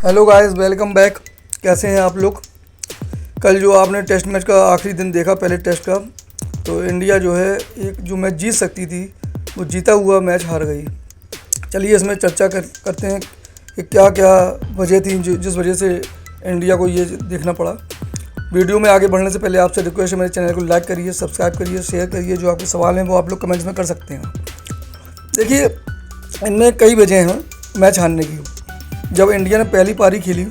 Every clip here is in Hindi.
Hello guys, welcome back. कैसे हैं आप लोग। कल जो आपने टेस्ट मैच का आखिरी दिन देखा, पहले टेस्ट का, तो इंडिया जो है एक जो मैच जीत सकती थी वो जीता हुआ मैच हार गई। चलिए इसमें चर्चा करते हैं कि क्या क्या वजह थी जिस वजह से इंडिया को ये देखना पड़ा। वीडियो में आगे बढ़ने से पहले आपसे रिक्वेस्ट है, मेरे चैनल को लाइक करिए, सब्सक्राइब करिए, शेयर करिए। जो आपके सवाल हैं वो आप लोग कमेंट्स में कर सकते हैं। देखिए, इनमें कई वजह हैं मैच हारने की। जब इंडिया ने पहली पारी खेली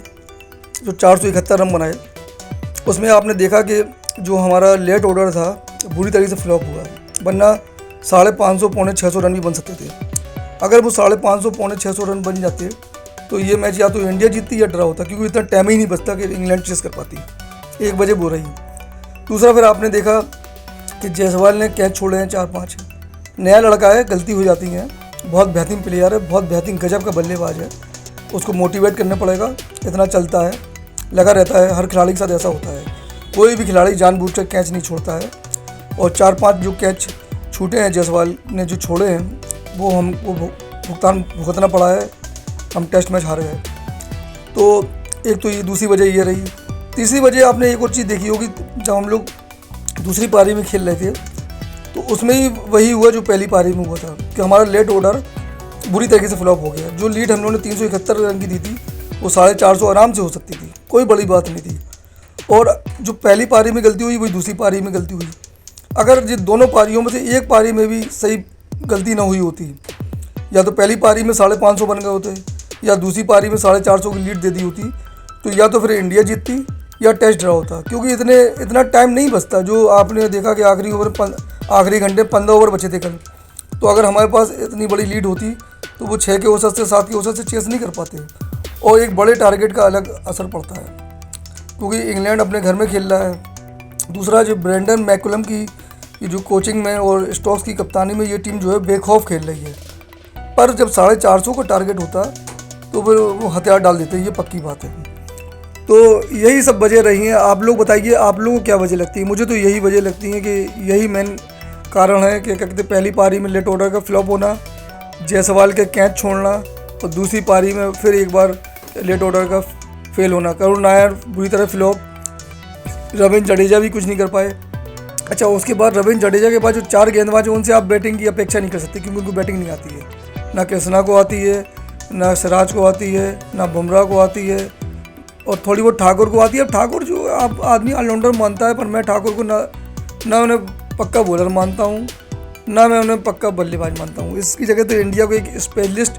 जो 471 रन बनाए, उसमें आपने देखा कि जो हमारा लेट ऑर्डर था बुरी तरीके से फ्लॉप हुआ, वरना 550 पौने 600 रन भी बन सकते थे। अगर वो 550 पौने 600 रन बन जाते तो ये मैच या तो इंडिया जीतती या ड्रा होता, क्योंकि इतना टाइम ही नहीं बचता कि इंग्लैंड चेस कर पाती। एक वजह वो रही। दूसरा, फिर आपने देखा कि जायसवाल ने कैच छोड़े हैं 4-5। नया लड़का है, गलती हो जाती हैं। बहुत बेहतरीन प्लेयर है, बहुत बेहतरीन गजब का बल्लेबाज है। उसको मोटिवेट करना पड़ेगा। इतना चलता है, लगा रहता है, हर खिलाड़ी के साथ ऐसा होता है। कोई भी खिलाड़ी जानबूझकर कैच नहीं छोड़ता है। और 4-5 जो कैच छूटे हैं जायसवाल ने जो छोड़े हैं, वो हमको भुगतान भुगतना पड़ा है। हम टेस्ट मैच हारे हैं। तो एक तो ये दूसरी वजह ये रही। तीसरी वजह आपने एक और चीज़ देखी होगी, जब हम लोग दूसरी पारी में खेल रहे थे तो उसमें ही वही हुआ जो पहली पारी में हुआ था कि हमारा लेट ऑर्डर बुरी तरीके से फ्लॉप हो गया। जो लीड हम लोगों ने 371 रन की दी थी वो 450 आराम से हो सकती थी, कोई बड़ी बात नहीं थी। और जो पहली पारी में गलती हुई वही दूसरी पारी में गलती हुई। अगर ये दोनों पारियों में से एक पारी में भी सही गलती ना हुई होती, या तो पहली पारी में 550 बन गए होते या दूसरी पारी में 450 की लीड दे दी होती, तो या तो फिर इंडिया जीतती या टेस्ट ड्रा होता। क्योंकि इतना टाइम नहीं बचता। जो आपने देखा कि आखिरी घंटे 15 ओवर बचे थे कल, तो अगर हमारे पास इतनी बड़ी लीड होती तो वो 6 के औसत से 7 के औसत से चेस नहीं कर पाते। और एक बड़े टारगेट का अलग असर पड़ता है, क्योंकि इंग्लैंड अपने घर में खेल रहा है। दूसरा, जो ब्रेंडन मैकुलम की ये जो कोचिंग में और स्टोक्स की कप्तानी में ये टीम जो है बेखौफ खेल रही है। पर जब 450 का टारगेट होता तो फिर वो हथियार डाल देते हैं, ये पक्की बात है। तो यही सब वजह रही हैं। आप लोग बताइए, आप लोगों को क्या वजह लगती है। मुझे तो यही वजह लगती है कि यही मेन कारण है कि क्या कहते, पहली पारी में लेट ऑर्डर का फ्लॉप होना, जायसवाल के कैच छोड़ना, और दूसरी पारी में फिर एक बार लेट ऑर्डर का फेल होना। करुण नायर बुरी तरह फ्लॉप, रविंद्र जडेजा भी कुछ नहीं कर पाए। अच्छा, उसके बाद रविंद्र जडेजा के बाद जो 4 गेंदबाज हैं उनसे आप बैटिंग की अपेक्षा नहीं कर सकते, क्योंकि उनको बैटिंग नहीं आती है। ना कृष्णा को आती है, ना सिराज को आती है, ना बुमराह को आती है, और थोड़ी बहुत ठाकुर को आती है। अब ठाकुर जो आप आदमी ऑलराउंडर मानता है, पर मैं ठाकुर को ना उन्हें पक्का बॉलर मानता हूँ, ना मैं उन्हें पक्का बल्लेबाज मानता हूँ। इसकी जगह तो इंडिया को एक स्पेशलिस्ट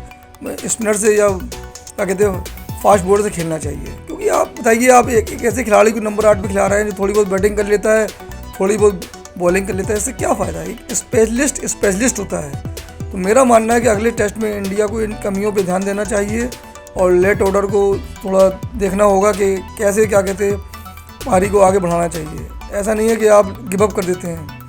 स्पिनर से या क्या कहते हैं फास्ट बॉलर से खेलना चाहिए। क्योंकि आप बताइए, आप एक ऐसे खिलाड़ी को नंबर 8 पे खिला रहे हैं जो थोड़ी बहुत बैटिंग कर लेता है, थोड़ी बहुत बॉलिंग कर लेता है, इससे क्या फ़ायदा है। एक स्पेशलिस्ट होता है। तो मेरा मानना है कि अगले टेस्ट में इंडिया को इन कमियों पर ध्यान देना चाहिए और लेट ऑर्डर को थोड़ा देखना होगा कि कैसे क्या कहते हैं पारी को आगे बढ़ाना चाहिए। ऐसा नहीं है कि आप गिव अप कर देते हैं।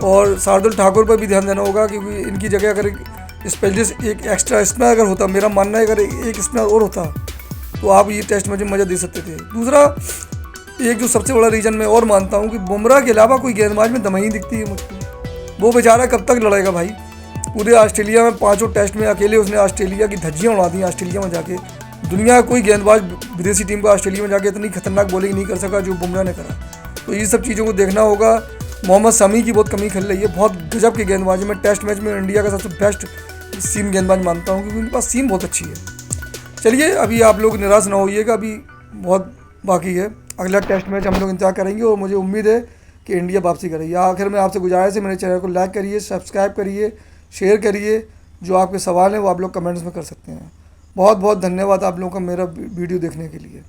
और शार्दुल ठाकुर पर भी ध्यान देना होगा, क्योंकि इनकी जगह अगर एक स्पेशलिस्ट एक एक्स्ट्रा स्पिनर अगर होता, मेरा मानना है अगर एक स्पिनर और होता तो आप ये टेस्ट में मज़ा दे सकते थे। दूसरा, एक जो सबसे बड़ा रीज़न मैं और मानता हूँ कि बुमराह के अलावा कोई गेंदबाज में दम ही दिखती है मुझको। वो बेचारा कब तक लड़ेगा भाई। पूरे ऑस्ट्रेलिया में 5 टेस्ट में अकेले उसने ऑस्ट्रेलिया की धज्जियाँ उड़ा दी। ऑस्ट्रेलिया में जाके दुनिया का कोई गेंदबाज विदेशी टीम को ऑस्ट्रेलिया में जाके इतनी खतरनाक बॉलिंग नहीं कर सका जो बुमराह ने करा। तो ये सब चीज़ों को देखना होगा। मोहम्मद शमी की बहुत कमी खेल रही है, बहुत गजब के गेंदबाज है। मैं टेस्ट मैच में इंडिया का सबसे बेस्ट सीम गेंदबाज मानता हूँ, क्योंकि उनके पास सीम बहुत अच्छी है। चलिए, अभी आप लोग निराश ना होइएगा, अभी बहुत बाकी है। अगला टेस्ट मैच हम लोग इंतजार करेंगे और मुझे उम्मीद है कि इंडिया वापसी करेगी। आखिर में आपसे गुजारिश है, मेरे चैनल को लाइक करिए, सब्सक्राइब करिए, शेयर करिए। जो आपके सवाल हैं वो आप लोग कमेंट्स में कर सकते हैं। बहुत बहुत धन्यवाद आप लोगों का मेरा वीडियो देखने के लिए।